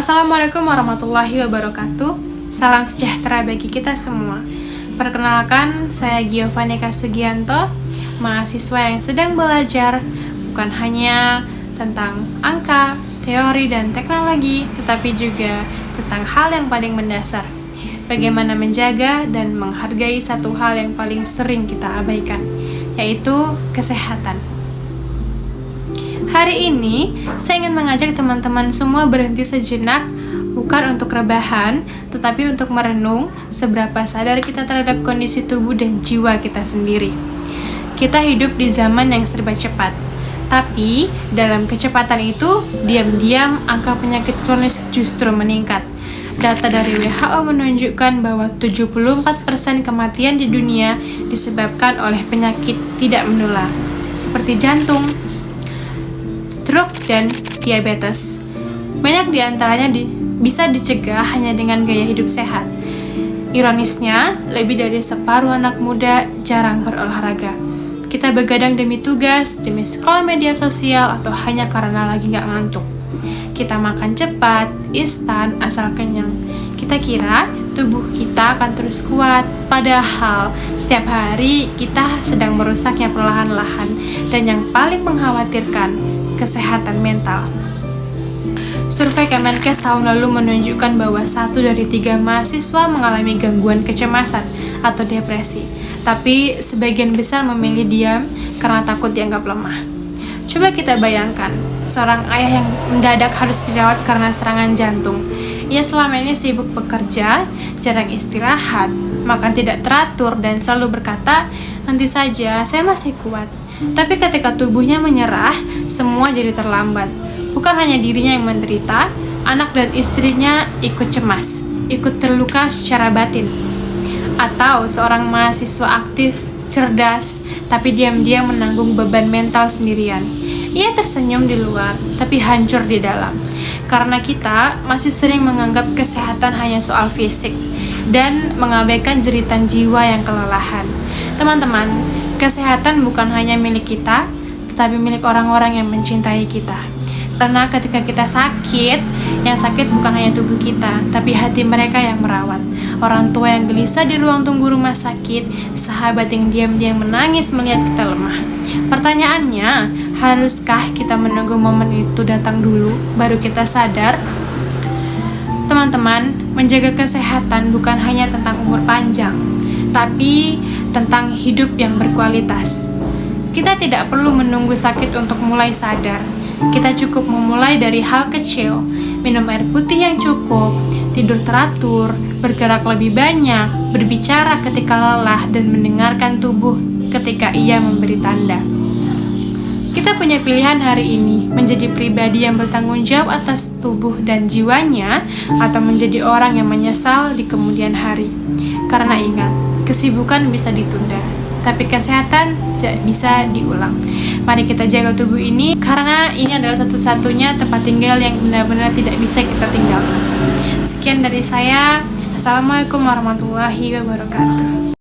Assalamualaikum warahmatullahi wabarakatuh. Salam sejahtera bagi kita semua. Perkenalkan, saya Giovanni Kasugianto, mahasiswa yang sedang belajar bukan hanya tentang angka, teori, dan teknologi, tetapi juga tentang hal yang paling mendasar. Bagaimana menjaga dan menghargai satu hal yang paling sering kita abaikan, yaitu kesehatan. Hari ini, saya ingin mengajak teman-teman semua berhenti sejenak, bukan untuk rebahan, tetapi untuk merenung seberapa sadar kita terhadap kondisi tubuh dan jiwa kita sendiri. Kita hidup di zaman yang serba cepat, tapi dalam kecepatan itu, diam-diam angka penyakit kronis justru meningkat. Data dari WHO menunjukkan bahwa 74% kematian di dunia disebabkan oleh penyakit tidak menular, seperti jantung, stroke, dan diabetes. Banyak di antaranya bisa dicegah hanya dengan gaya hidup sehat. Ironisnya, lebih dari separuh anak muda jarang berolahraga. Kita begadang demi tugas, demi scroll media sosial, atau hanya karena lagi gak ngantuk. Kita makan cepat, instan, asal kenyang. Kita kira tubuh kita akan terus kuat, padahal setiap hari kita sedang merusaknya perlahan-lahan. Dan yang paling mengkhawatirkan, kesehatan mental. Survei Kemenkes tahun lalu menunjukkan bahwa 1 dari 3 mahasiswa mengalami gangguan kecemasan atau depresi, tapi sebagian besar memilih diam karena takut dianggap lemah. Coba kita bayangkan, seorang ayah yang mendadak harus dirawat karena serangan jantung. Ia selama ini sibuk bekerja, jarang istirahat, makan tidak teratur, dan selalu berkata, "Nanti saja, saya masih kuat." Tapi ketika tubuhnya menyerah, semua jadi terlambat. Bukan hanya dirinya yang menderita, anak dan istrinya ikut cemas, ikut terluka secara batin. Atau seorang mahasiswa aktif, cerdas, tapi diam-diam menanggung beban mental sendirian. Ia tersenyum di luar, tapi hancur di dalam. Karena kita masih sering menganggap kesehatan hanya soal fisik, dan mengabaikan jeritan jiwa yang kelelahan. Teman-teman, kesehatan bukan hanya milik kita, tetapi milik orang-orang yang mencintai kita. Karena ketika kita sakit, yang sakit bukan hanya tubuh kita, tapi hati mereka yang merawat. Orang tua yang gelisah di ruang tunggu rumah sakit, sahabat yang diam-diam menangis melihat kita lemah. Pertanyaannya, haruskah kita menunggu momen itu datang dulu, baru kita sadar? Teman-teman, menjaga kesehatan bukan hanya tentang umur panjang, tapi tentang hidup yang berkualitas. Kita tidak perlu menunggu sakit untuk mulai sadar. Kita cukup memulai dari hal kecil, minum air putih yang cukup, tidur teratur, bergerak lebih banyak, berbicara ketika lelah, dan mendengarkan tubuh ketika ia memberi tanda. Kita punya pilihan hari ini, menjadi pribadi yang bertanggung jawab atas tubuh dan jiwanya, atau menjadi orang yang menyesal di kemudian hari. Karena ingat, kesibukan bisa ditunda, tapi kesehatan tidak bisa diulang. Mari kita jaga tubuh ini, karena ini adalah satu-satunya tempat tinggal yang benar-benar tidak bisa kita tinggalkan. Sekian dari saya. Assalamualaikum warahmatullahi wabarakatuh.